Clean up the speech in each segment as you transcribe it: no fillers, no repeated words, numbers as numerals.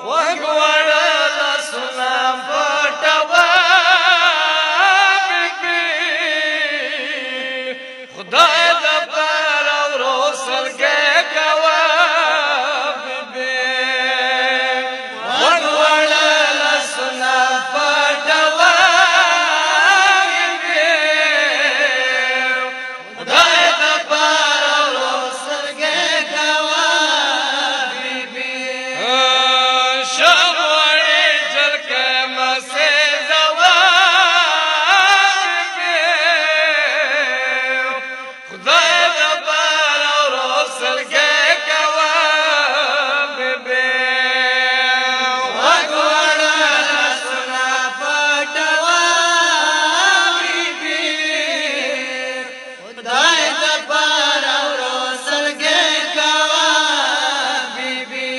وګوړه لاسونه پټوه بیبي خدای د پر اورو سلګې کوه بیبي وګوړه لاسونه پټوه بیبي خدای د پر اورو سلګې کوه بیبي شغوړې جلکه مسه زوا بیبي خدای د پر اورو سلګې کوه بیبي وګوړه لاسونه پټوه بیبي خدای د پر اورو سلګې کوه بیبي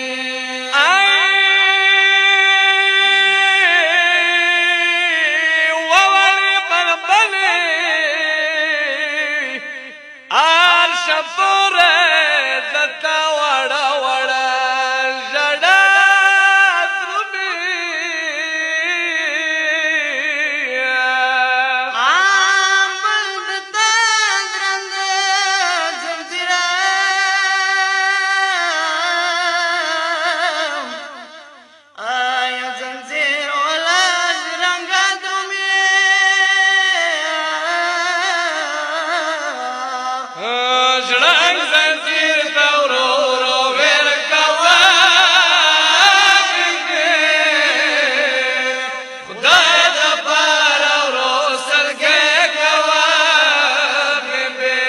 ووړې بلبلې شپوره دتا وړه وړه ژړا درومي عامل دتا ګرند زمزیره آیا زنجیر ولا رنګ درومي ژړنګ زنځیر ته ورو ورو ویر کوه بیبي خدای د پر اورو سلګې کوه بیبي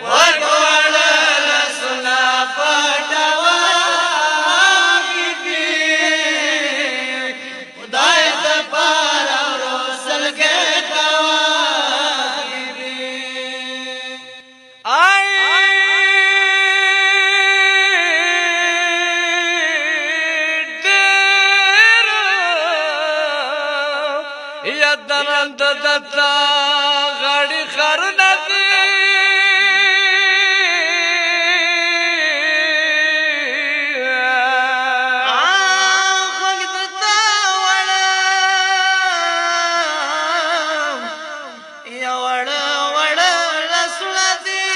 وګوړه لاسونه پټوه بیبي خدای د پر اورو سلګې کوه بیبي یادرند دتا غړي خرنه دي خوږ دتا وړه یا وړه وړه لاسونه دي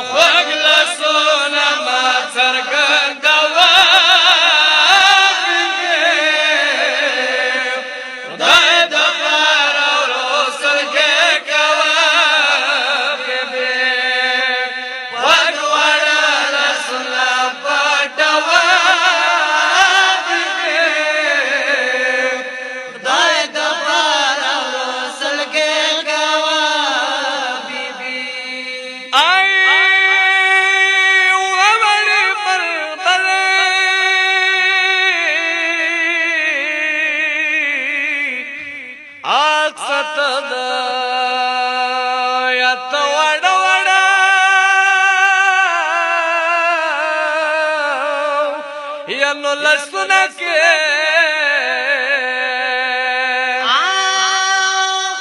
خوږ لاسونه ما څرګندوه بیبي خدای د پر اورو سلګې کوه بیبي وګوړه لاسونه پټوه بیبي خدای د پر اورو سلګې کوه بیبي ووړې بلبلې اکست د یت وړه وړه ینو لسونه کې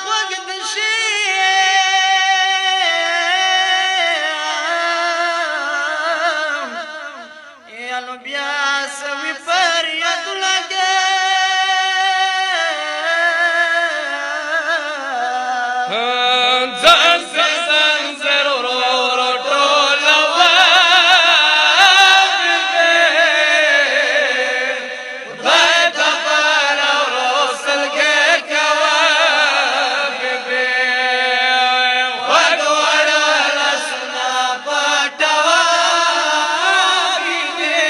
خوږ د شي یا نو بیا سوي پر یاد لګه زنځیر ورو ورو ټولوه بیبي خدای د پر اورو سلګې کوه بیبي وګوړه لاسونه پټوه بیبي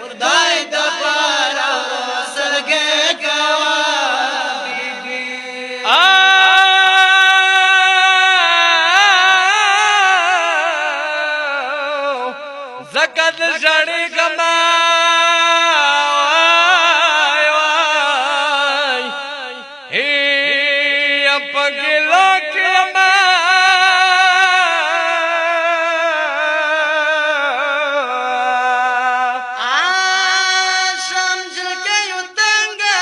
خدای د پر اورو سلګې کوه بیبي زکد ژړې ګما هي پګلو کلمه شم جلکه یو تنګه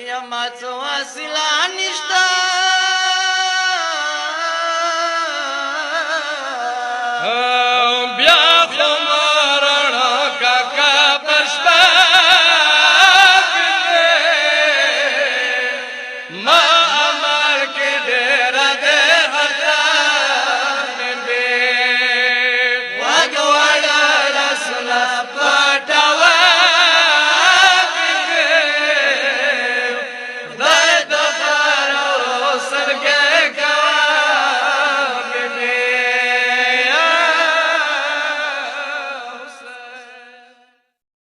یماڅو وسیله نشته